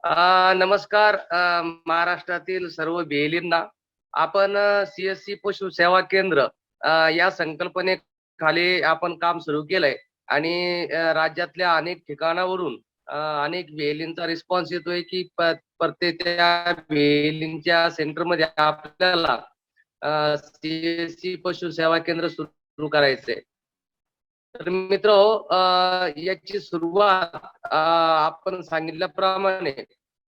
नमस्कार महाराष्ट्रातील सर्व बेलींना. आपण CSC पशु सेवा केंद्र या संकल्पनेखाली आपण काम सुरू केलंय आणि राज्यातल्या अनेक ठिकाणावरून अनेक बेलींचा रिस्पॉन्स येतोय की प्रत्येक त्या बेलींच्या सेंटरमध्ये आपल्याला CSC पशु सेवा केंद्र सुरू करायचंय. तर मित्र याची सुरुवात आपण सांगितल्याप्रमाणे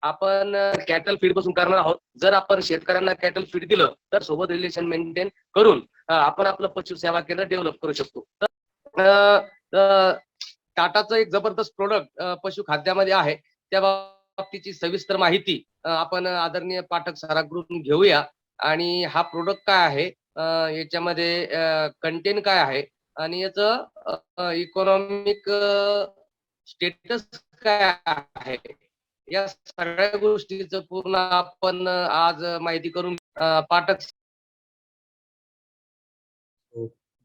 आपण कॅटल फीड पासून करणार आहोत. जर आपण शेतकऱ्यांना कॅटल फीड दिलं तर सोबत रिलेशन मेंटेन करून आपण आपलं पशु सेवा केंद्र डेव्हलप करू शकतो. तर टाटाचं एक जबरदस्त प्रोडक्ट पशु खाद्यामध्ये आहे. त्या बाबतीची सविस्तर माहिती आपण आदरणीय पाठक सरांकडून घेऊया. आणि हा प्रोडक्ट काय आहे, याच्यामध्ये कंटेंट काय आहे आणि याचं इकॉनॉमिक स्टेटस काय आहे, या सगळ्या गोष्टीचं पूर्ण आपण आज माहिती करून पाठक.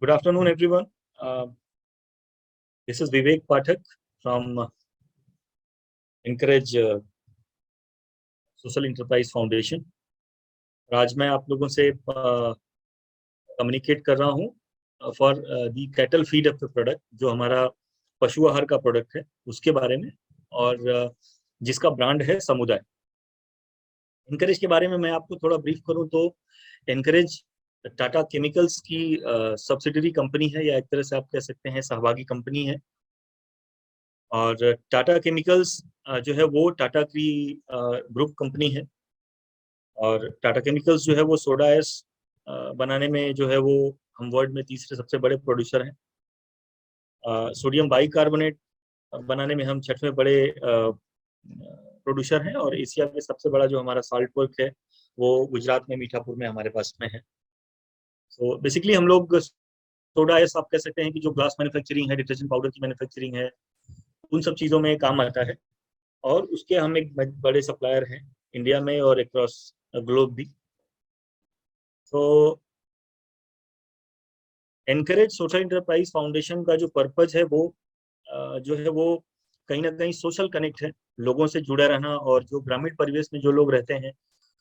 Good afternoon, everyone. This is Vivek Pathak from Encourage Social Enterprise Foundation. आज मैं आप लोगों से कम्युनिकेट कर रहा हूँ for the cattle feed of the product, जो हमारा पशु आहार का प्रोडक्ट है उसके बारे में, और जिसका ब्रांड है समुदाय। एनकरेज के बारे में मैं आपको थोड़ा ब्रीफ करूं तो एनकरेज टाटा केमिकल्स की सब्सिडरी कंपनी है, या एक तरह से आप कह सकते हैं सहभागी कंपनी है। और टाटा केमिकल्स जो है वो टाटा की ग्रुप कंपनी है, और टाटा केमिकल्स जो है वो सोडा एस बनाने में जो है वो हम वर्ल्ड में तीसरे सबसे बड़े प्रोड्यूसर हैं। सोडियम बाइकार्बोनेट बनाने में हम 6वें बड़े प्रोड्यूसर हैं, और एशिया में सबसे बड़ा जो हमारा साल्ट वर्क है वो गुजरात में मीठापुर में हमारे पास में है। तो बेसिकली हम लोग सोडा एस आप कह सकते हैं कि जो ग्लास मैन्युफैक्चरिंग है, डिटर्जेंट पाउडर की मैन्युफैक्चरिंग है, उन सब चीज़ों में काम आता है, और उसके हम एक बड़े सप्लायर हैं इंडिया में और अक्रॉस ग्लोब भी। तो एनकरेज सोशल इंटरप्राइज फाउंडेशन का जो पर्पज है वो जो है वो कहीं ना कहीं सोशल कनेक्ट है, लोगों से जुड़ा रहना, और जो ग्रामीण परिवेश में जो लोग रहते हैं,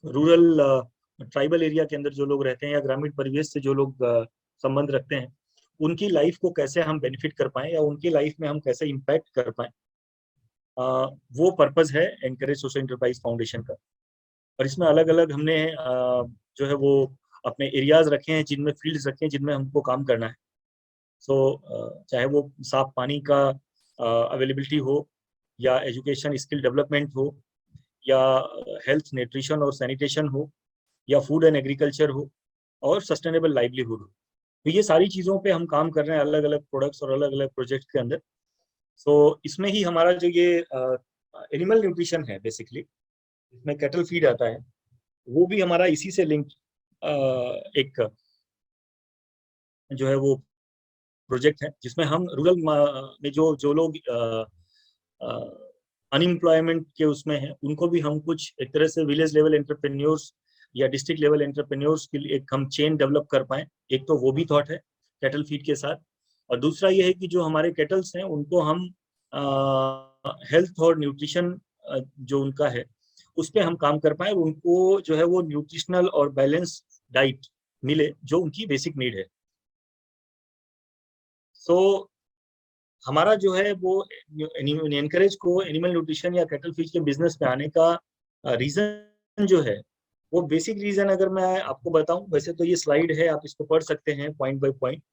रूरल ट्राइबल एरिया के अंदर जो लोग रहते हैं, या ग्रामीण परिवेश से जो लोग संबंध रखते हैं, उनकी लाइफ को कैसे हम बेनिफिट कर पाएं, या उनकी लाइफ में हम कैसे इम्पैक्ट कर पाएं, वो पर्पज है एनकरेज सोशल इंटरप्राइज फाउंडेशन का। और इसमें अलग अलग हमने जो है वो अपने एरियाज रखे हैं, जिनमें फील्ड्स रखे हैं जिनमें हमको काम करना है। सो चाहे वो साफ पानी का अवेलेबिलिटी हो, या एजुकेशन स्किल डेवलपमेंट हो, या हेल्थ न्यूट्रिशन और सैनिटेशन हो, या फूड एंड एग्रीकल्चर हो, और सस्टेनेबल लाइवलीहुड हो। तो ये सारी चीज़ों पे हम काम कर रहे हैं अलग अलग प्रोडक्ट्स और अलग अलग प्रोजेक्ट्स के अंदर। सो इसमें ही हमारा जो ये एनिमल न्यूट्रिशन है, बेसिकली इसमें कैटल फीड आता है, वो भी हमारा इसी से लिंक एक जो है वो प्रोजेक्ट है, जिसमें हम रूरल में जो लोग अनएम्प्लॉयमेंट के उसमें हैं, उनको भी हम कुछ एक तरह से विलेज लेवल एंटरप्रेन्योर्स या डिस्ट्रिक्ट लेवल एंटरप्रेन्योर्स के लिए एक हम चेन डेवलप कर पाएं। एक तो वो भी थॉट है कैटल फीड के साथ, और दूसरा ये है कि जो हमारे कैटल्स हैं उनको हम हेल्थ और न्यूट्रिशन जो उनका है उस पर हम काम कर पाए, उनको जो है वो न्यूट्रिशनल और बैलेंस डाइट मिले जो उनकी बेसिक नीड है। सो हमारा जो है वो एनकरेज को एनिमल न्यूट्रिशन या कैटल फीड के बिजनेस पे आने का रीजन जो है वो बेसिक रीजन अगर मैं आपको बताऊं, वैसे तो ये स्लाइड है, आप इसको पढ़ सकते हैं point by point,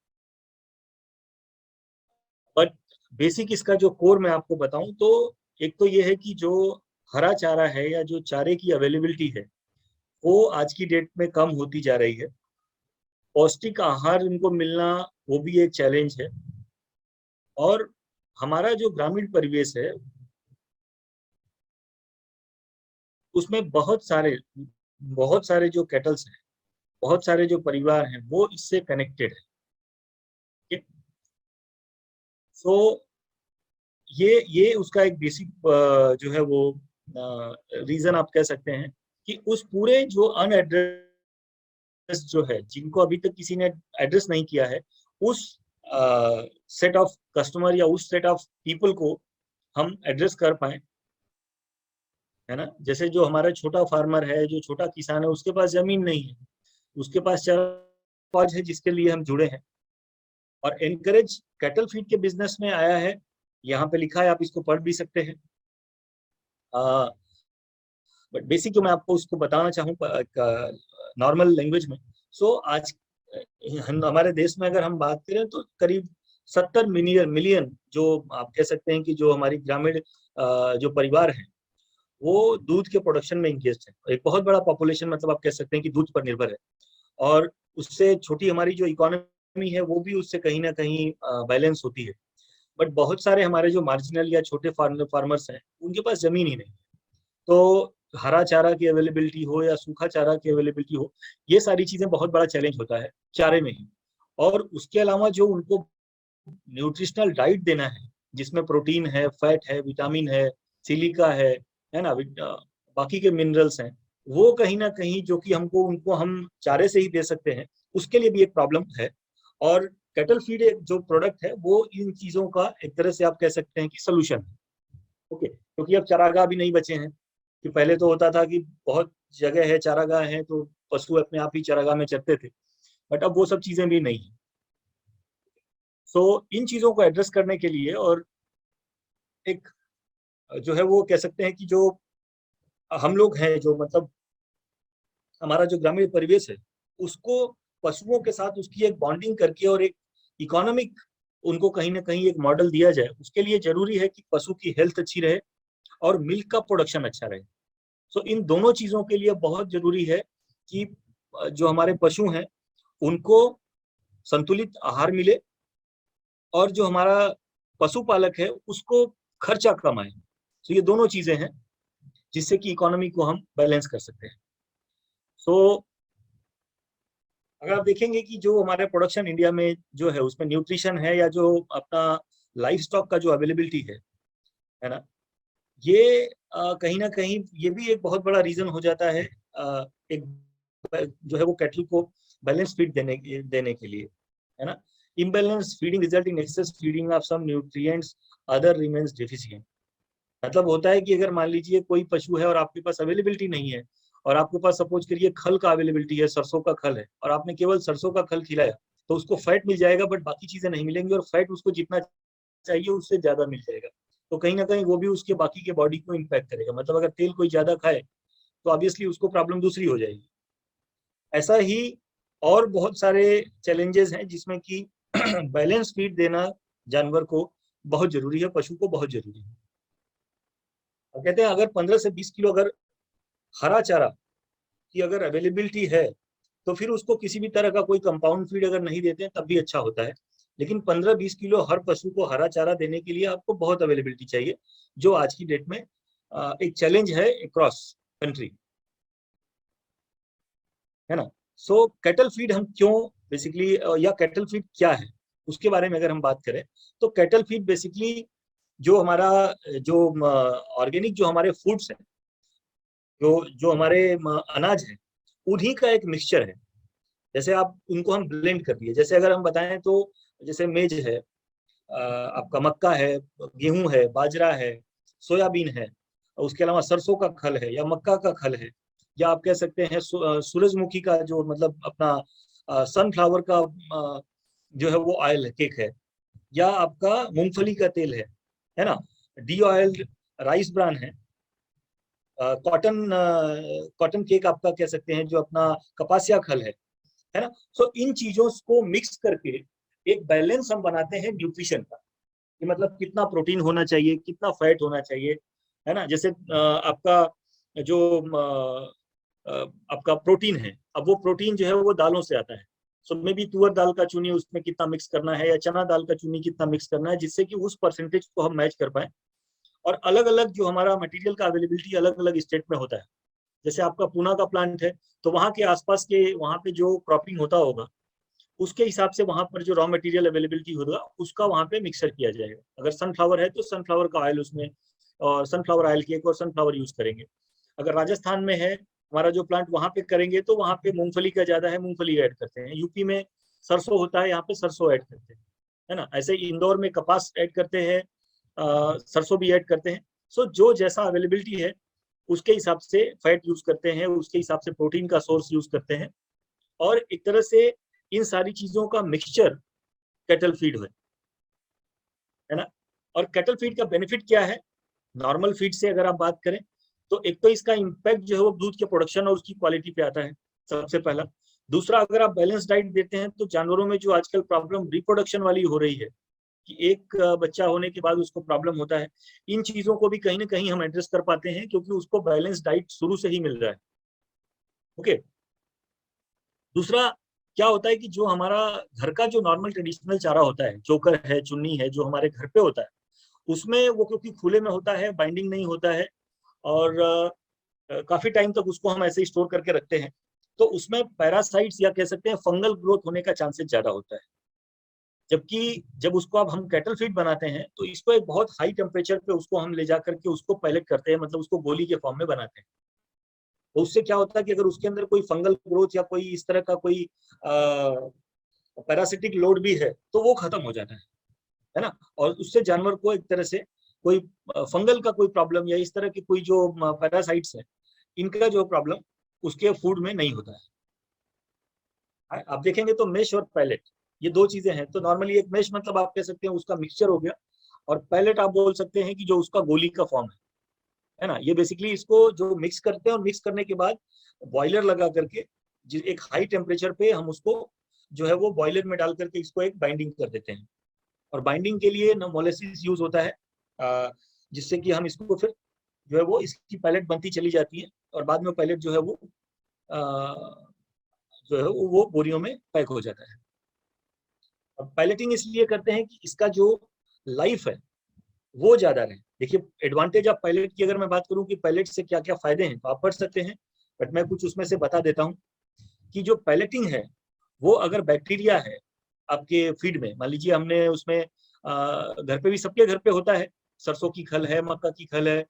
but basic इसका जो कोर मैं आपको बताऊं तो एक तो ये है कि जो हरा चारा है या जो चारे की अवेलेबिलिटी है वो आज की डेट में कम होती जा रही है। पौष्टिक आहार इनको मिलना वो भी एक चैलेंज है, और हमारा जो ग्रामीण परिवेश है उसमें बहुत सारे जो कैटल्स हैं, बहुत सारे जो परिवार हैं वो इससे कनेक्टेड है। सो ये उसका एक बेसिक जो है वो रीजन आप कह सकते हैं कि उस पूरे जो अनएड्रेस जो है, जिनको अभी तक किसी ने एड्रेस नहीं किया है, उस सेट ऑफ कस्टमर या उस सेट ऑफ पीपल को हम एड्रेस कर पाए। है ना। जैसे जो हमारा छोटा फार्मर है, जो छोटा किसान है, उसके पास जमीन नहीं है, उसके पास चारा पाँच है जिसके लिए हम जुड़े हैं। और एनकरेज कैटल फीड के बिजनेस में आया है, यहाँ पे लिखा है, आप इसको पढ़ भी सकते हैं। बट बेसिक जो मैं आपको उसको बताना चाहूँ नॉर्मल लैंग्वेज में, सो आज हमारे देश में अगर हम बात करें तो करीब 70 मिलियन जो आप कह सकते हैं कि जो हमारी ग्रामीण जो परिवार हैं वो दूध के प्रोडक्शन में इंगेज है। एक बहुत बड़ा पॉपुलेशन, मतलब आप कह सकते हैं कि दूध पर निर्भर है। और उससे छोटी हमारी जो इकोनॉमी है वो भी उससे कहीं ना कहीं बैलेंस होती है। बट बहुत सारे हमारे जो मार्जिनल या छोटे फार्मर्स हैं उनके पास जमीन ही नहीं। तो हरा चारा की अवेलेबिलिटी हो या सूखा चारा की अवेलेबिलिटी हो, ये सारी चीजें बहुत बड़ा चैलेंज होता है चारे में ही। और उसके अलावा जो उनको न्यूट्रिशनल डाइट देना है जिसमें प्रोटीन है, फैट है, विटामिन है, सिलिका है ना, बाकी के मिनरल्स हैं, वो कहीं ना कहीं जो कि हमको उनको हम चारे से ही दे सकते हैं, उसके लिए भी एक प्रॉब्लम है। और कैटल फीड जो प्रोडक्ट है वो इन चीजों का एक तरह से आप कह सकते हैं कि सोल्यूशन है। ओके, क्योंकि अब चारागाह भी नहीं बचे हैं। कि पहले तो होता था कि बहुत जगह है, चारागाह है, तो पशु अपने आप ही चारागाह में चरते थे। बट अब वो सब चीजें भी नहीं है। सो इन चीजों को एड्रेस करने के लिए, और एक जो है वो कह सकते हैं कि जो हम लोग हैं, जो मतलब हमारा जो ग्रामीण परिवेश है, उसको पशुओं के साथ उसकी एक बॉन्डिंग करके और एक इकोनॉमिक उनको कहीं ना कहीं एक मॉडल दिया जाए, उसके लिए जरूरी है कि पशु की हेल्थ अच्छी रहे और मिल्क का प्रोडक्शन अच्छा रहे। सो इन दोनों चीजों के लिए बहुत जरूरी है कि जो हमारे पशु हैं उनको संतुलित आहार मिले, और जो हमारा पशुपालक है उसको खर्चा कम आए। तो ये दोनों चीजें हैं जिससे कि इकोनॉमी को हम बैलेंस कर सकते हैं। सो अगर आप देखेंगे कि जो हमारे प्रोडक्शन इंडिया में जो है उसमें न्यूट्रिशन है, या जो अपना लाइफ स्टॉक का जो अवेलेबिलिटी है ना, ये कहीं ना कहीं ये भी एक बहुत बड़ा रीजन हो जाता है एक जो है वो कैटल को बैलेंस फीड देने के लिए, है ना। Imbalance feeding result in excess feeding of some nutrients, other remains deficient. मतलब होता है कि अगर मान लीजिए कोई पशु है और आपके पास अवेलेबिलिटी नहीं है, और आपके पास सपोज करिए खल का अवेलेबिलिटी है, सरसों का खल है, और आपने केवल सरसों का खल खिलाया, तो उसको फैट मिल जाएगा बट बाकी चीजें नहीं मिलेंगी, और फैट उसको जितना चाहिए उससे ज्यादा मिल जाएगा। तो कहीं ना कहीं वो भी उसके बाकी के बॉडी को इम्पैक्ट करेगा। मतलब अगर तेल कोई ज्यादा खाए तो ऑब्वियसली उसको प्रॉब्लम दूसरी हो जाएगी। ऐसा ही और बहुत सारे चैलेंजेस हैं जिसमें कि बैलेंस फीड देना जानवर को बहुत जरूरी है, पशु को बहुत जरूरी है। और कहते हैं अगर 15 से 20 किलो अगर हरा चारा की अगर अवेलेबिलिटी है, तो फिर उसको किसी भी तरह का कोई कंपाउंड फीड अगर नहीं देते हैं तब भी अच्छा होता है। लेकिन 15-20 किलो हर पशु को हरा चारा देने के लिए आपको बहुत अवेलेबिलिटी चाहिए, जो आज की डेट में एक चैलेंज है अक्रॉस कंट्री, है ना। सो कैटल फीड हम क्यों बेसिकली, या कैटल फीड क्या है उसके बारे में अगर हम बात करें, तो कैटल फीड बेसिकली जो हमारा जो ऑर्गेनिक जो हमारे फूड्स हैं, जो जो हमारे अनाज है, उन्हीं का एक मिक्सचर है। जैसे आप उनको हम ब्लेंड कर दिए, जैसे अगर हम बताएं तो जैसे मेज है, आपका मक्का है, गेहूं है, बाजरा है, सोयाबीन है, उसके अलावा सरसों का खल है, या मक्का का खल है, या आप कह सकते हैं सूरजमुखी का जो मतलब अपना सनफ्लावर का जो है वो ऑयल है, केक है, या आपका मूंगफली का तेल है ना, डी ऑयल्ड राइस ब्रान है, कॉटन कॉटन केक आपका कह सकते हैं जो अपना कपासिया खल है ना। सो इन चीजों को मिक्स करके एक बैलेंस हम बनाते हैं न्यूट्रिशन का, कि मतलब कितना प्रोटीन होना चाहिए, कितना फैट होना चाहिए, है ना। जैसे आपका जो आपका प्रोटीन है, अब वो प्रोटीन जो है वो दालों से आता है। सो मे बी तुअर दाल का चूनी उसमें कितना मिक्स करना है, या चना दाल का चूनी कितना मिक्स करना है, जिससे कि उस परसेंटेज को हम मैच कर पाए। और अलग अलग जो हमारा मटेरियल का अवेलेबिलिटी अलग अलग स्टेट में होता है। जैसे आपका पूना का प्लांट है, तो वहाँ के आसपास के वहाँ पे जो क्रॉपिंग होता होगा उसके हिसाब से वहां पर जो रॉ मटेरियल अवेलेबिलिटी होगा उसका वहां पे मिक्सर किया जाएगा। अगर सनफ्लावर है तो सनफ्लावर का ऑयल उसमें, और सनफ्लावर ऑयल केक और सनफ्लावर यूज करेंगे। अगर राजस्थान में है हमारा जो प्लांट, वहां पे करेंगे तो वहां पे मूंगफली का ज्यादा है, मूंगफली ऐड करते हैं। यूपी में सरसों होता है, यहाँ पे सरसों ऐड करते हैं, है ना। ऐसे इंदौर में कपास ऐड करते हैं, सरसों भी ऐड करते हैं। सो जो जैसा अवेलेबिलिटी है उसके हिसाब से फैट यूज करते हैं, उसके हिसाब से प्रोटीन का सोर्स यूज करते हैं, और एक तरह से इन सारी चीजों का मिक्सचर कैटल फीड है ना। और कैटल फीड का बेनिफिट क्या है नॉर्मल फीड से अगर आप बात करें, तो एक तो इसका इम्पैक्ट जो है वो दूध के प्रोडक्शन और उसकी क्वालिटी पे आता है, सबसे पहला। दूसरा, अगर आप बैलेंस डाइट देते हैं तो जानवरों में जो आजकल प्रॉब्लम रिप्रोडक्शन वाली हो रही है कि एक बच्चा होने के बाद उसको प्रॉब्लम होता है, इन चीजों को भी कहीं ना कहीं हम एड्रेस कर पाते हैं, क्योंकि उसको बैलेंस डाइट शुरू से ही मिल रहा है। ओके। दूसरा क्या होता है कि जो हमारा घर का जो नॉर्मल ट्रेडिशनल चारा होता है, चोकर है, चुन्नी है, जो हमारे घर पे होता है, उसमें वो क्योंकि खुले में होता है, बाइंडिंग नहीं होता है, और काफी टाइम तक उसको हम ऐसे ही स्टोर करके रखते हैं, तो उसमें पैरासाइट्स या कह सकते हैं फंगल ग्रोथ होने का चांसेस ज्यादा होता है। जबकि जब उसको अब हम कैटल फीड बनाते हैं तो इसको एक बहुत हाई टेम्परेचर पे उसको हम ले जा करके उसको पैलेट करते हैं, मतलब उसको गोली के फॉर्म में बनाते हैं। तो उससे क्या होता है कि अगर उसके अंदर कोई फंगल ग्रोथ या कोई इस तरह का कोई पैरासिटिक लोड भी है तो वो खत्म हो जाता है ना। और उससे जानवर को एक तरह से कोई फंगल का कोई प्रॉब्लम या इस तरह की कोई जो पैरासाइट्स है, इनका जो प्रॉब्लम उसके फूड में नहीं होता है। आप देखेंगे तो मेश और पैलेट ये दो चीजें हैं। तो नॉर्मली एक मेश मतलब आप कह सकते हैं उसका मिक्सचर हो गया, और पैलेट आप बोल सकते हैं कि जो उसका गोली का फॉर्म है ना। ये बेसिकली इसको जो मिक्स करते हैं, और मिक्स करने के बाद बॉयलर लगा करके एक हाई टेम्परेचर पे हम उसको जो है वो बॉयलर में डाल करके इसको एक बाइंडिंग कर देते हैं। और बाइंडिंग के लिए ना मोलेसिस यूज होता है, जिससे कि हम इसको फिर जो है वो इसकी पैलेट बनती चली जाती है, और बाद में पैलेट जो है वो जो है वो बोरियों में पैक हो जाता है। अब पैलेटिंग इसलिए करते हैं कि इसका जो लाइफ है वो ज्यादा रहे। देखिए एडवांटेज ऑफ पैलेट की अगर मैं बात करूं कि पैलेट से क्या क्या फायदे हैं, तो आप पढ़ सकते हैं, बट मैं कुछ उसमें से बता देता हूं कि जो पैलेटिंग है वो अगर बैक्टीरिया है आपके फीड में, मान लीजिए हमने उसमें घर पे भी सबके घर पे होता है, सरसों की खल है, मक्का की खल है,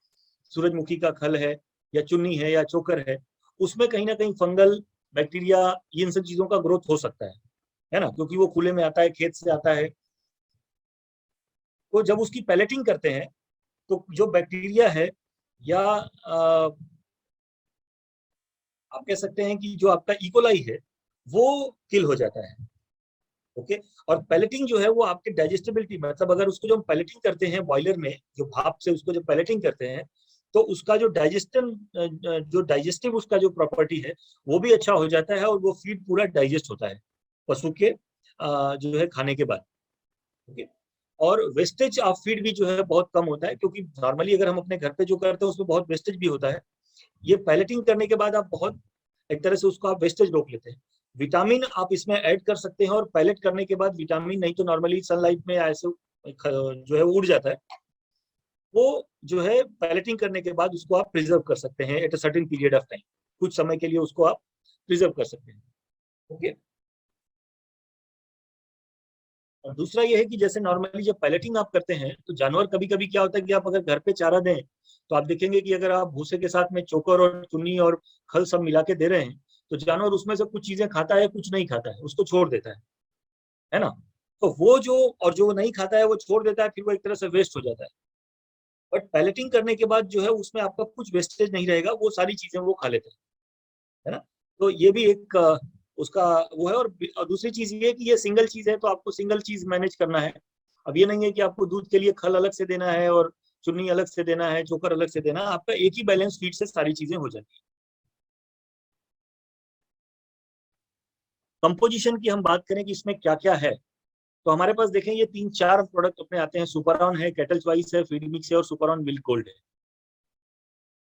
सूरजमुखी का खल है, या चुन्नी है, या चोकर है, उसमें कहीं ना कहीं फंगल बैक्टीरिया इन सब चीजों का ग्रोथ हो सकता है ना, क्योंकि वो खुले में आता है, खेत से आता है। तो जब उसकी पैलेटिंग करते हैं तो जो बैक्टीरिया है या आप कह सकते हैं कि जो आपका इकोलाई है वो किल हो जाता है। ओके। और पैलेटिंग जो है वो आपके डाइजेस्टिबिलिटी, मतलब अगर उसको जो हम पैलेटिंग करते हैं बॉयलर में, जो भाप से उसको जो पैलेटिंग करते हैं, तो उसका जो डाइजेस्टिव उसका जो प्रॉपर्टी है वो भी अच्छा हो जाता है, और वो फीड पूरा डाइजेस्ट होता है पशु के जो है खाने के बाद। ओके। और वेस्टेज ऑफ फीड भी जो है बहुत कम होता है, क्योंकि नॉर्मली अगर हम अपने घर पे जो करते हैं उसमें बहुत वेस्टेज भी होता है। ये पैलेटिंग करने के बाद आप बहुत एक तरह से उसको आप वेस्टेज रोक लेते हैं। विटामिन आप इसमें ऐड कर सकते हैं, और पैलेट करने के बाद विटामिन नहीं तो नॉर्मली सनलाइट में ऐसे जो है उड़ जाता है, वो जो है पैलेटिंग करने के बाद उसको आप प्रिजर्व कर सकते हैं at a certain period of time, कुछ समय के लिए उसको आप प्रिजर्व कर सकते हैं। ओके। और दूसरा ये है कि जैसे नॉर्मली जब पैलेटिंग आप करते हैं तो जानवर कभी कभी क्या होता है कि आप अगर घर पे चारा दें तो आप देखेंगे कि अगर आप भूसे के साथ में चोकर और चुन्नी और खल सब मिला के दे रहे हैं तो जानवर उसमें से कुछ चीजें खाता है, कुछ नहीं खाता है, उसको छोड़ देता है ना। तो वो जो और जो नहीं खाता है वो छोड़ देता है, फिर वो एक तरह से वेस्ट हो जाता है। बट पैलेटिंग करने के बाद जो है उसमें आपका कुछ वेस्टेज नहीं रहेगा, वो सारी चीजें वो खा लेते हैं, है ना। तो ये भी एक उसका वो है। और दूसरी चीज ये है कि ये सिंगल चीज है तो आपको सिंगल चीज मैनेज करना है। अब ये नहीं है कि आपको दूध के लिए खल अलग से देना है और चुन्नी अलग से देना है, चोकर अलग से देना है, आपका एक ही बैलेंस फीड से सारी चीजें हो जाती है। कंपोजिशन की हम बात करें कि इसमें क्या क्या है, तो हमारे पास देखें ये 3-4 प्रोडक्ट अपने आते हैं। सुपरऑन है, कैटल चॉइस है, फीड मिक्स है, और सुपरऑन मिल्क गोल्ड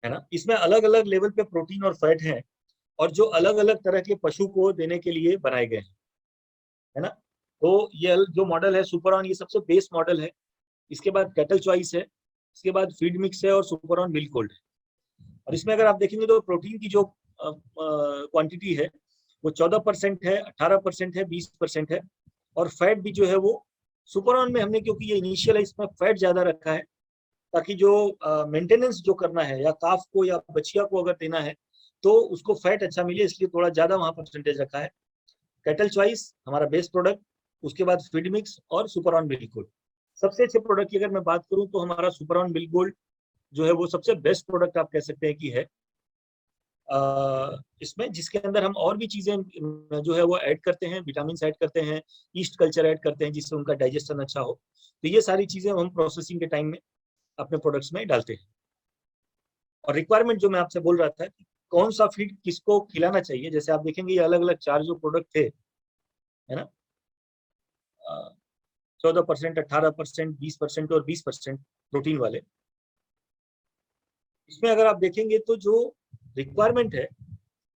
है ना। इसमें अलग अलग लेवल पे प्रोटीन और फैट है, और जो अलग अलग तरह के पशु को देने के लिए बनाए गए हैं, है ना। तो ये जो मॉडल है सुपरऑन, ये सबसे बेस मॉडल है। इसके बाद कैटल चॉइस है, इसके बाद फीड मिक्स है, और सुपरऑन मिल्क गोल्ड है। और इसमें अगर आप देखेंगे तो प्रोटीन की जो क्वांटिटी है वो 14% है, 18% है, 20% है। और फैट भी जो है वो सुपरऑन में हमने, क्योंकि ये इनिशियल है, इसमें फैट ज्यादा रखा है, ताकि जो मेंटेनेंस जो करना है या काफ को या बछिया को अगर देना है तो उसको फैट अच्छा मिले, इसलिए थोड़ा ज्यादा वहां परसेंटेज रखा है। कैटल चॉइस हमारा बेस्ट प्रोडक्ट, उसके बाद फीड मिक्स और सुपरऑन मिल्क गोल्ड। सबसे अच्छे प्रोडक्ट की अगर मैं बात करूं तो हमारा सुपरऑन मिल्क गोल्ड जो है वो सबसे बेस्ट प्रोडक्ट आप कह सकते हैं कि है इसमें, जिसके अंदर हम और भी चीजें जो है वो ऐड करते हैं, विटामिन ऐड करते हैं, ईस्ट कल्चर ऐड करते हैं जिससे उनका डाइजेशन अच्छा हो। तो ये सारी चीजें हम प्रोसेसिंग के टाइम में अपने प्रोडक्ट्स में डालते हैं। और रिक्वायरमेंट जो मैं आपसे बोल रहा था कि कौन सा फीड किसको खिलाना चाहिए, जैसे आप देखेंगे ये अलग अलग 4 जो प्रोडक्ट थे, है ना, 14%, 18%, 20% और 20% प्रोटीन वाले। इसमें अगर आप देखेंगे तो जो रिक्वायरमेंट है,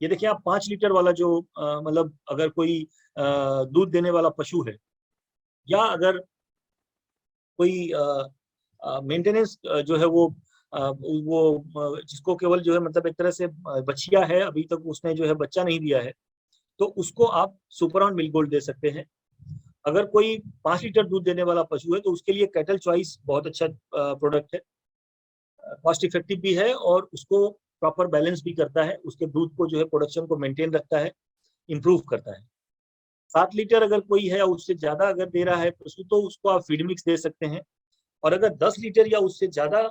ये देखिए आप 5 लीटर वाला जो मतलब अगर कोई दूध देने वाला पशु है, या अगर कोई मेंटेनेंस जो है वो जिसको केवल जो है मतलब एक तरह से बछिया है, अभी तक उसने जो है बच्चा नहीं दिया है, तो उसको आप सुपरऑन मिल्क गोल्ड दे सकते हैं। अगर कोई 5 लीटर दूध देने वाला पशु है तो उसके लिए कैटल चॉइस बहुत अच्छा प्रोडक्ट है, कॉस्ट इफेक्टिव भी है और उसको प्रॉपर बैलेंस भी करता है, उसके दूध को जो है प्रोडक्शन को मेंटेन रखता है, इंप्रूव करता है। 7 लीटर अगर कोई है या उससे ज्यादा अगर दे रहा है पशु तो उसको आप फीड मिक्स दे सकते हैं। और अगर 10 लीटर या उससे ज्यादा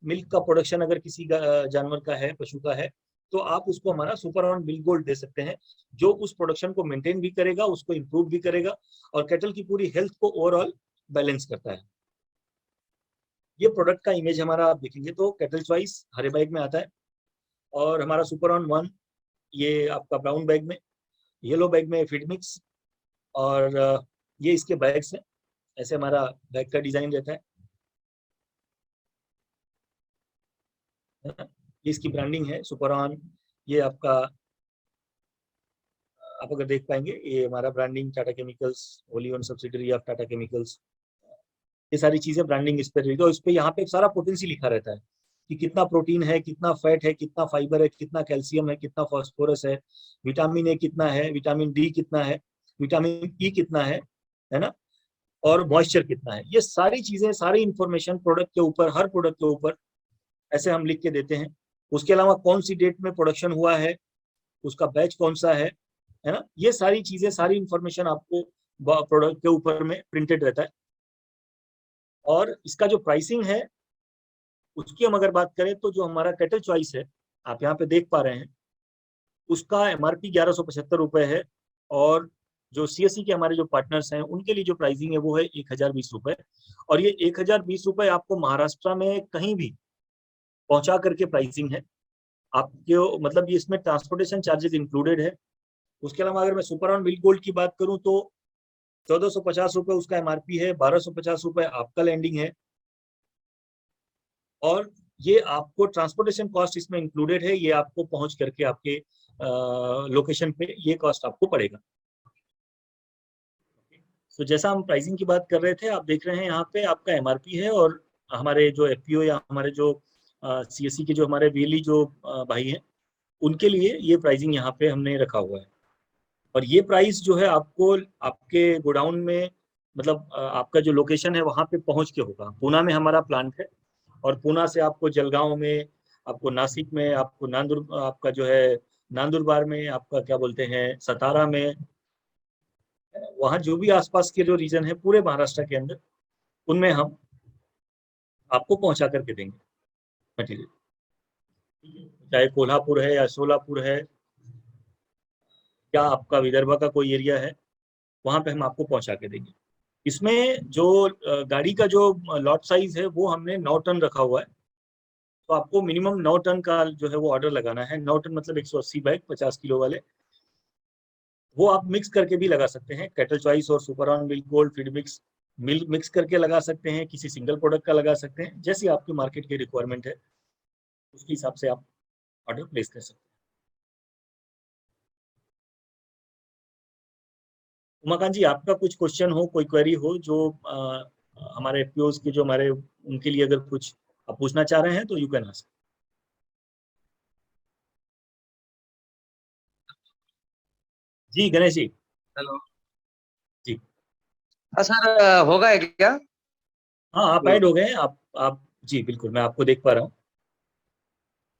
मिल्क का प्रोडक्शन अगर किसी जानवर का है, पशु का है, तो आप उसको हमारा सुपर ऑन मिल्क गोल्ड दे सकते हैं, जो उस प्रोडक्शन को मेंटेन भी करेगा, उसको इंप्रूव भी करेगा और कैटल की पूरी हेल्थ को ओवरऑल बैलेंस करता है। ये प्रोडक्ट का इमेज हमारा आप देखेंगे तो कैटल चॉइस हरे बैग में आता है, और हमारा सुपर ऑन 1 ये आपका ब्राउन बैग में, येलो बैग में फीड मिक्स, और ये इसके बैग्स हैं। ऐसे हमारा बैग का डिजाइन रहता है। ये इसकी ब्रांडिंग है सुपर ऑन। ये आपका आप अगर देख पाएंगे ये हमारा branding Tata chemicals, Holi own subsidiary of Tata chemicals, ये सारी चीजें ब्रांडिंग इस पे रहेगी। और इस पे यहाँ पे सारा पोटेंसी लिखा रहता है कि कितना प्रोटीन है, कितना फैट है, कितना फाइबर है, कितना कैल्शियम है, कितना फास्फोरस है, विटामिन ए कितना है, विटामिन डी कितना है, विटामिन ई कितना है ना, और मॉइस्चर कितना है। ये सारी चीजें, सारी इंफॉर्मेशन प्रोडक्ट के ऊपर, हर प्रोडक्ट के ऊपर ऐसे हम लिख के देते हैं। उसके अलावा कौन सी डेट में प्रोडक्शन हुआ है, उसका बैच कौन सा है ना, ये सारी चीजें, सारी इंफॉर्मेशन आपको प्रोडक्ट के ऊपर में प्रिंटेड रहता है। और इसका जो प्राइसिंग है उसकी हम अगर बात करें तो जो हमारा कैटल चॉइस है, आप यहाँ पे देख पा रहे हैं, उसका एमआरपी 1175 रुपए है। और जो सीएससी के हमारे जो पार्टनर्स हैं उनके लिए जो प्राइसिंग है वो है 1020 रुपए। और ये 1020 रुपए आपको महाराष्ट्र में कहीं भी पहुंचा करके प्राइसिंग है आपके, मतलब ये इसमें ट्रांसपोर्टेशन चार्जेस इंक्लूडेड है। उसके अलावा अगर मैं सुपर ऑन मिल्क गोल्ड की बात करूं तो 1450 रुपए उसका एमआरपी है, 1250 रुपए आपका लैंडिंग है। और ये आपको ट्रांसपोर्टेशन कॉस्ट इसमें इंक्लूडेड है, ये आपको पहुंच करके आपके लोकेशन पे ये कॉस्ट आपको पड़ेगा। तो जैसा हम प्राइसिंग की बात कर रहे थे, आप देख रहे हैं यहाँ पे आपका एमआरपी है, और हमारे जो एफपीओ या हमारे जो सीएससी के जो हमारे वेली जो भाई हैं उनके लिए ये प्राइसिंग यहाँ पे हमने रखा हुआ है। और ये प्राइस जो है आपको आपके गोडाउन में, मतलब आपका जो लोकेशन है वहां पे पहुंच के होगा। पूना में हमारा प्लांट है, और पूना से आपको जलगांव में, आपको नासिक में, आपको आपका जो है नांदुरबार में, आपका क्या बोलते हैं सतारा में, वहाँ जो भी आसपास के जो रीजन है पूरे महाराष्ट्र के अंदर, उनमें हम आपको पहुंचा करके देंगे मटेरियल। चाहे कोल्हापुर है या सोलापुर है या आपका विदर्भ का कोई एरिया है, वहां पे हम आपको पहुंचा के देंगे। इसमें जो गाड़ी का जो लॉट साइज है वो हमने 9 टन रखा हुआ है। तो आपको मिनिमम 9 टन का जो है वो ऑर्डर लगाना है। 9 टन मतलब 180 बैग 50 किलो वाले, वो आप मिक्स करके भी लगा सकते हैं। कैटल चॉइस और super on milk gold feed mix mix करके लगा सकते हैं, किसी सिंगल प्रोडक्ट का लगा सकते हैं, जैसी आपकी मार्केट की रिक्वायरमेंट है उसके हिसाब से आप ऑर्डर प्लेस कर सकते हैं। उमाकांत जी, आपका कुछ क्वेश्चन हो, कोई क्वेरी हो जो हमारे एफपीओज के जो हमारे, उनके लिए अगर कुछ आप पूछना चाह रहे हैं तो यू कैन आस्क। जी गणेश जी। हेलो। जी। हाँ सर, होगा है क्या? हाँ आप ऐड हो गए हैं, आप जी बिल्कुल, मैं आपको देख पा रहा हूँ।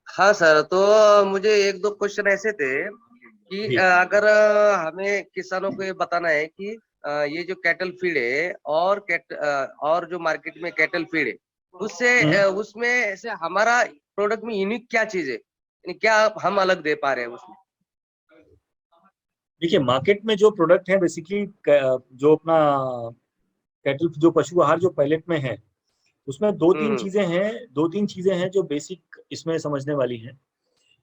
हाँ सर, तो मुझे एक दो क्वेश्चन ऐसे थे कि जी अगर हमें किसानों को ये बताना है कि ये जो कैटल फीड है और और जो मार्केट में कैटल फीड है, उससे उसमें से हमारा प्रोडक्ट में यूनिक क्या चीज है, यानी क्या हम अलग दे पा रहे हैं उसमें? देखिए, मार्केट में जो प्रोडक्ट है बेसिकली, जो अपना कैटल, जो पशु आहार जो पैलेट में है, उसमें हम्म। दो तीन चीजें हैं जो बेसिक इसमें समझने वाली हैं।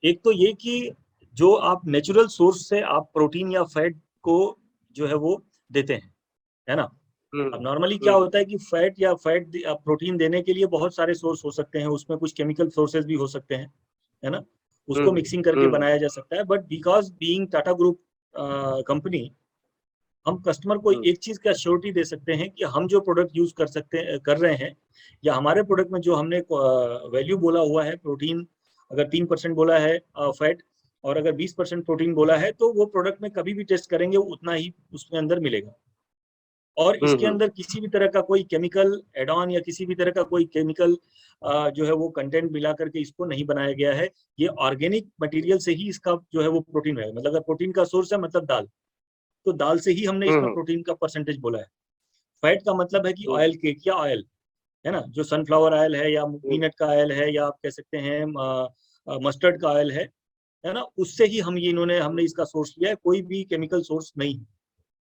एक तो ये कि जो आप नेचुरल सोर्स से आप प्रोटीन या फैट को जो है वो देते हैं, है ना। अब हम्म। नॉर्मली क्या हम्म। होता है कि फैट प्रोटीन देने के लिए बहुत सारे सोर्स हो सकते हैं, उसमें कुछ केमिकल सोर्सेज भी हो सकते हैं, है ना। उसको हम्म। मिक्सिंग करके हम्म। बनाया जा सकता है, but because being Tata group company, हम कस्टमर को हम्म। एक चीज का श्योरिटी दे सकते हैं कि हम जो प्रोडक्ट यूज कर रहे हैं, या हमारे प्रोडक्ट में जो हमने वैल्यू बोला हुआ है, प्रोटीन अगर 3% बोला है फैट, और अगर 20% प्रोटीन बोला है, तो वो प्रोडक्ट में कभी भी टेस्ट करेंगे उतना ही उसके अंदर मिलेगा। और इसके हम्म। अंदर किसी भी तरह का कोई केमिकल एड ऑन या किसी भी तरह का कोई केमिकल जो है वो कंटेंट मिला करके इसको नहीं बनाया गया है। ये ऑर्गेनिक मटेरियल से ही इसका जो है वो प्रोटीन है। मतलब अगर प्रोटीन का सोर्स है मतलब दाल, तो दाल से ही हमने इसमें हम्म। प्रोटीन का परसेंटेज बोला है। फैट का मतलब है कि हम्म। ऑयल केक या ऑयल, है ना, जो सनफ्लावर ऑयल है या हम्म। पीनट का ऑयल है या आप कह सकते हैं मस्टर्ड का ऑयल है ना, उससे ही हमने इसका सोर्स लिया है, कोई भी केमिकल सोर्स नहीं है।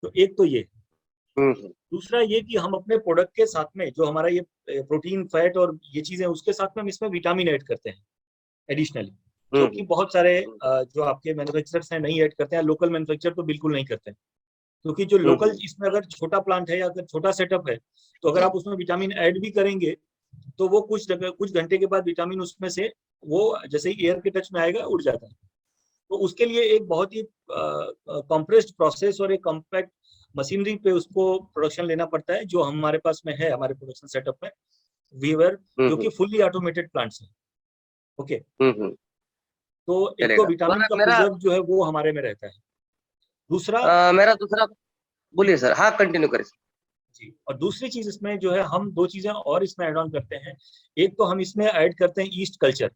तो एक तो ये। हम्म। दूसरा ये कि हम अपने प्रोडक्ट के साथ में जो हमारा ये प्रोटीन फैट और ये चीजें, उसके साथ में हम इसमें विटामिन ऐड करते हैं एडिशनली, जो कि हम्म। बहुत सारे जो आपके मैन्युफैक्चरर्स हैं नहीं ऐड करते हैं, लोकल मैन्युफैक्चर तो बिल्कुल नहीं करते हैं। क्योंकि जो हम्म। लोकल, इसमें अगर छोटा प्लांट है या अगर छोटा सेटअप है, तो अगर आप उसमें विटामिन ऐड भी करेंगे, तो वो कुछ घंटे के बाद विटामिन उसमें से वो जैसे ही एयर के टच में आएगा उड़ जाता है। तो उसके लिए एक बहुत ही कॉम्प्रेस्ड प्रोसेस और एक कॉम्पैक्ट मशीनरी पे उसको प्रोडक्शन लेना पड़ता है, जो हमारे पास में है हमारे प्रोडक्शन सेटअप में वीवर, जो कि हम्म। फुल्ली ऑटोमेटेड प्लांट्स है। ओके। हम्म। तो एक तो चलेगा। विटामिन और का मेरा प्रिजर्व जो है वो हमारे में रहता है। दूसरा, मेरा दूसरा, बोलिए सर, हाँ कंटिन्यू करें सर। जी, और दूसरी चीज इसमें जो है, हम दो चीजें और इसमें ऐड ऑन करते हैं। एक तो हम इसमें ऐड करते हैं east culture.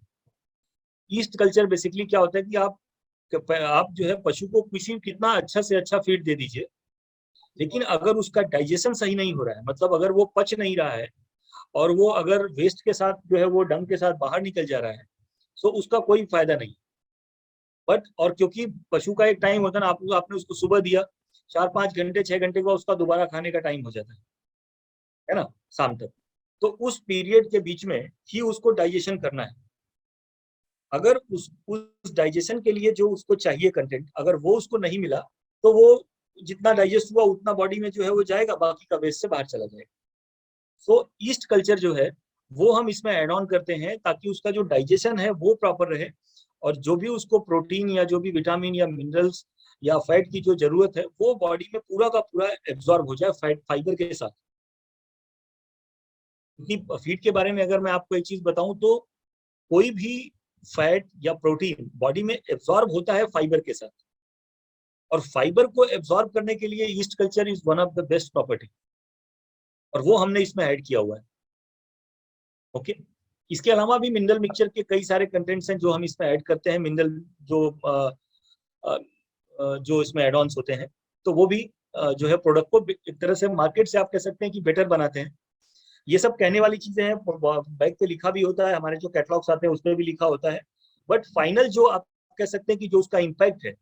East culture basically क्या होता है कि आप जो है पशु को किसी कितना अच्छा से अच्छा फीड दे दीजिए, लेकिन अगर उसका डाइजेशन सही नहीं हो रहा है, मतलब अगर वो पच नहीं रहा है, और वो अगर वेस्ट के साथ जो है वो डंग के साथ बाहर निकल जा रहा है, तो उसका कोई फायदा नहीं। बट और क्योंकि पशु का एक टाइम होता है ना, आपने उसको सुबह दिया, 4-5 घंटे 6 घंटे का उसका दोबारा खाने का टाइम हो जाता है ना, शाम तक। तो उस पीरियड के बीच में ही उसको डाइजेशन करना है। अगर उस डाइजेशन के लिए जो उसको चाहिए कंटेंट, अगर वो उसको नहीं मिला, तो वो जितना डाइजेस्ट हुआ उतना बॉडी में जो है वो जाएगा, बाकी का वेस्ट से बाहर चला जाएगा। सो ईस्ट कल्चर जो है वो हम इसमें ऐड ऑन करते हैं, ताकि उसका जो डाइजेशन है वो प्रॉपर रहे, और जो भी उसको प्रोटीन या जो भी विटामिन या मिनरल्स या फैट की जो जरूरत है, वो बॉडी में पूरा का पूरा एब्जॉर्ब हो जाए फैट फाइबर के साथ। क्योंकि फीड के बारे में अगर मैं आपको एक चीज बताऊं, तो कोई भी फैट या प्रोटीन बॉडी में एब्जॉर्ब होता है फाइबर के साथ, और फाइबर को एब्जॉर्ब करने के लिए east culture is one of the best property, और वो हमने इसमें ऐड किया हुआ है। ओके। इसके अलावा भी मिनरल मिक्सचर के कई सारे कंटेंट्स हैं जो हम इसमें ऐड करते हैं, मिनरल जो अ, जो इसमें एड ऑन्स होते हैं, तो वो भी जो है प्रोडक्ट को एक तरह से मार्केट से आप कह सकते हैं कि बेटर बनाते हैं। ये सब कहने वाली चीजें हैं, बैग पे लिखा भी होता है, हमारे जो कैटलॉग्स आते हैं उसमें भी लिखा होता है, बट फाइनल जो आप कह सकते हैं कि जो उसका इम्पैक्ट है,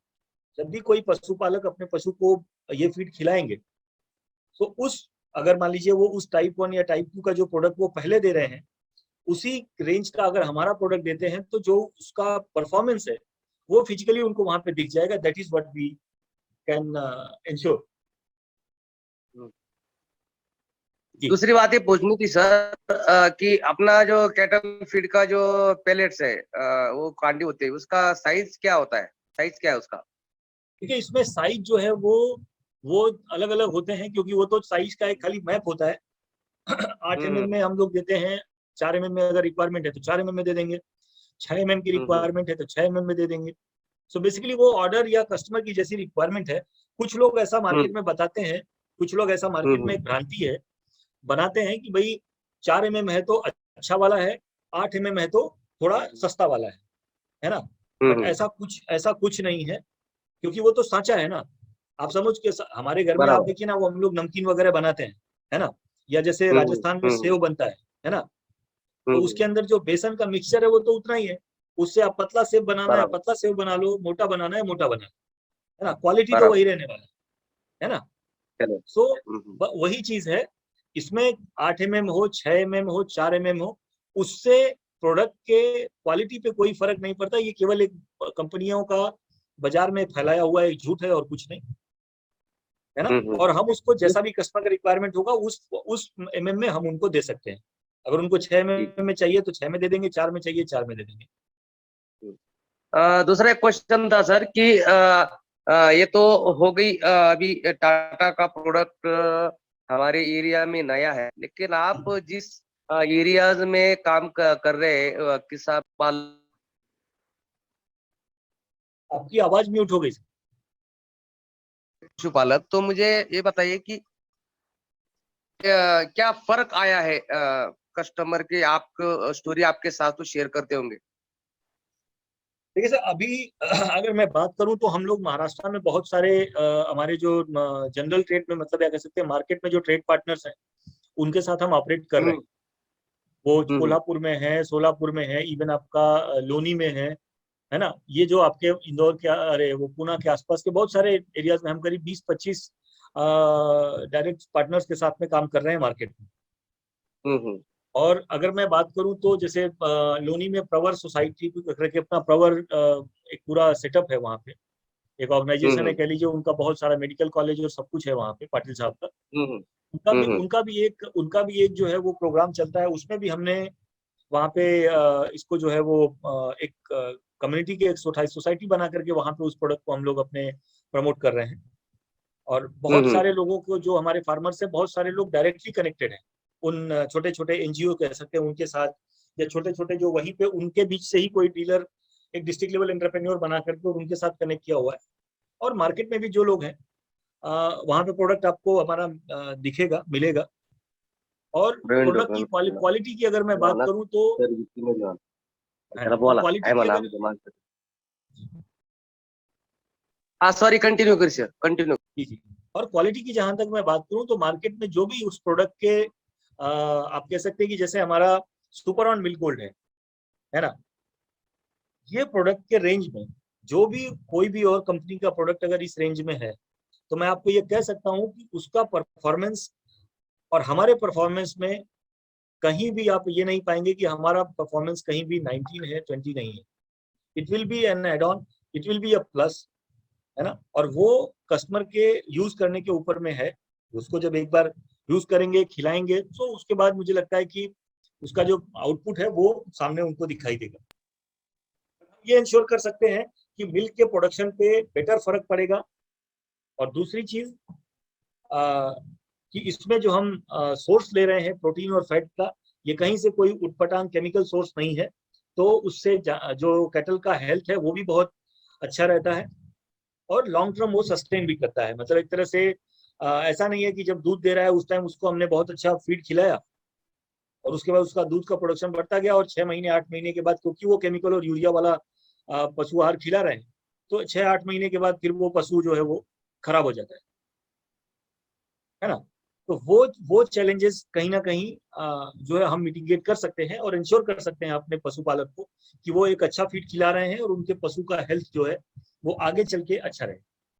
जब भी कोई पशुपालक अपने पशु को ये फीड खिलाएंगे, तो उस अगर मान लीजिए वो उस टाइप 1 या टाइप 2 का जो प्रोडक्ट वो पहले दे रहे हैं, उसी रेंज का अगर हमारा प्रोडक्ट देते हैं, तो जो उसका परफॉर्मेंस है वो फिजिकली उनको वहां पे दिख जाएगा। That is what we can ensure. जी। दूसरी बात ये पूछनी थी सर, कि अपना जो कैटल फीड का जो पेलेट्स है, वो कांडी होती है, उसका साइज क्या होता है? साइज क्या है उसका? देखिए, इसमें साइज जो है वो अलग अलग होते हैं, क्योंकि वो तो साइज का एक खाली मैप होता है। 8 mm में हम लोग देते हैं, 4 mm में अगर रिक्वायरमेंट है तो 4 mm में दे देंगे, 6 mm की हम्म। रिक्वायरमेंट है तो 6 mm में दे देंगे। सो बेसिकली वो ऑर्डर या कस्टमर की जैसी रिक्वायरमेंट है। कुछ लोग ऐसा मार्केट हम्म। में बताते हैं, कुछ लोग ऐसा मार्केट में हम्म। एक भ्रांति है, बनाते हैं कि भाई 4 mm है तो अच्छा वाला है, 8 mm है तो थोड़ा सस्ता वाला है ना। बट हम्म। ऐसा कुछ नहीं है, क्योंकि वो तो सांचा है ना। आप समझ के हमारे घर में आप बराबर। देखिए ना, वो हम लोग नमकीन वगैरह बनाते हैं, है ना, या जैसे हम्म। राजस्थान में हम्म। सेव बनता है ना। तो उसके अंदर जो बेसन का मिक्सचर है वो तो उतना ही है। उससे आप पतला सेव बनाना है बराबर पतला सेव बना लो, मोटा बनाना है मोटा बना लो, है ना, क्वालिटी तो बराबर। वही रहने वाला है ना। चलो। सो हम्म। वही चीज है, इसमें 8 mm हो, 6 mm हो, 4 mm हो, उससे प्रोडक्ट के क्वालिटी पे कोई फर्क नहीं पड़ता। ये केवल एक कंपनियों का बाजार में फैलाया हुआ एक झूठ है और कुछ नहीं, है ना। और हम उसको जैसा भी कस्टमर का रिक्वायरमेंट होगा उस mm में हम उनको दे सकते हैं। अगर उनको 6 mm में चाहिए तो 6 में दे देंगे, 4 में चाहिए 4 में दे देंगे। दूसरा एक क्वेश्चन था सर कि ये तो हो गई अभी टाटा का प्रोडक्ट हमारे एरिया में नया है, लेकिन आप जिस एरियाज में काम कर रहे हैं किसान पाल आपकी आवाज म्यूट हो गई सर। पशुपालक, तो मुझे ये बताइए कि क्या फर्क आया है कस्टमर के, आप स्टोरी आपके साथ तो शेयर करते होंगे। देखिए सर, अभी अगर मैं बात करूं तो हम लोग महाराष्ट्र में बहुत सारे हमारे जो जनरल ट्रेड में, मतलब या कह सकते हैं मार्केट में जो ट्रेड पार्टनर्स हैं उनके साथ हम ऑपरेट कर रहे हम्म हैं। वो हम्म कोल्हापुर में है, सोलापुर में है, इवन आपका लोनी में है ना। ये जो आपके इंदौर के, अरे वो पूना के आसपास के बहुत सारे एरियाज में हम करीब 20-25 डायरेक्ट पार्टनर्स के साथ में काम कर रहे हैं मार्केट में। हम्म। और अगर मैं बात करूं तो जैसे लोनी में प्रवर सोसाइटी करके अपना प्रवर एक पूरा सेटअप है वहाँ पे, एक ऑर्गेनाइजेशन है हम्म कह लीजिए, उनका बहुत सारा मेडिकल कॉलेज और सब कुछ है वहाँ पे, पाटिल साहब का। हम्म उनका भी हम्म उनका भी एक जो है वो प्रोग्राम चलता है, उसमें भी हमने वहाँ पे इसको जो है वो एक कम्युनिटी के एक सोसाइटी बना करके वहाँ पे उस प्रोडक्ट को हम लोग अपने प्रमोट कर रहे हैं। और बहुत हम्म सारे लोगों को, जो हमारे फार्मर्स से बहुत सारे लोग डायरेक्टली कनेक्टेड हैं उन छोटे छोटे एनजीओ कह सकते हैं उनके साथ, या छोटे छोटे जो वहीं पे उनके बीच से ही कोई डीलर एक डिस्ट्रिक्ट लेवल एंटरप्रेन्योर बना करके और उनके साथ कनेक्ट किया हुआ है। और मार्केट में भी जो लोग हैं वहाँ पे प्रोडक्ट आपको हमारा दिखेगा, मिलेगा। और प्रोडक्ट की क्वालिटी की अगर मैं बात करूँ तो, है ना, और बोला क्वालिटी आहे की म्हणा अगर, आमचं माणसं. हाँ सॉरी, कंटिन्यू कर सर, कंटिन्यू. जी जी, और क्वालिटी की जहां तक मैं बात करूं तो मार्केट में जो भी उस प्रोडक्ट के आप कह सकते हैं कि जैसे हमारा सुपर ऑन मिल्क गोल्ड है ना, ये प्रोडक्ट के रेंज में जो भी कोई भी और कंपनी का प्रोडक्ट अगर इस रेंज में है तो मैं आपको ये कह सकता हूं कि उसका परफॉर्मेंस और हमारे परफॉर्मेंस में कहीं भी आप ये नहीं पाएंगे कि हमारा परफॉर्मेंस कहीं भी 19 है, 20 नहीं है। It will be an add on, it will be a plus, है ना। और वो कस्टमर के यूज करने के ऊपर में है। उसको जब एक बार यूज करेंगे, खिलाएंगे, तो उसके बाद मुझे लगता है कि उसका जो आउटपुट है वो सामने उनको दिखाई देगा। ये इंश्योर कर सकते हैं कि मिल्क के प्रोडक्शन पे बेटर फर्क पड़ेगा। और दूसरी चीज कि इसमें जो हम सोर्स ले रहे हैं प्रोटीन और फैट का, ये कहीं से कोई उटपटांग केमिकल सोर्स नहीं है, तो उससे जो कैटल का हेल्थ है वो भी बहुत अच्छा रहता है। और लॉन्ग टर्म वो सस्टेन भी करता है, मतलब एक तरह से ऐसा नहीं है कि जब दूध दे रहा है उस टाइम उसको हमने बहुत अच्छा फीड खिलाया और उसके बाद उसका दूध का प्रोडक्शन बढ़ता गया, और 6 महीने 8 महीने के बाद, क्योंकि वो केमिकल और यूरिया वाला पशु आहार खिला रहे हैं, तो 6-8 महीने के बाद फिर वो पशु जो है वो खराब हो जाता है ना। तो वो चैलेंजेस कहीं ना कहीं जो है हम मिटिगेट कर सकते हैं और इंश्योर कर सकते हैं अपने पशुपालक को कि वो एक अच्छा फीड खिला रहे हैं और उनके पशु का हेल्थ जो है वो आगे चल के अच्छा रहे।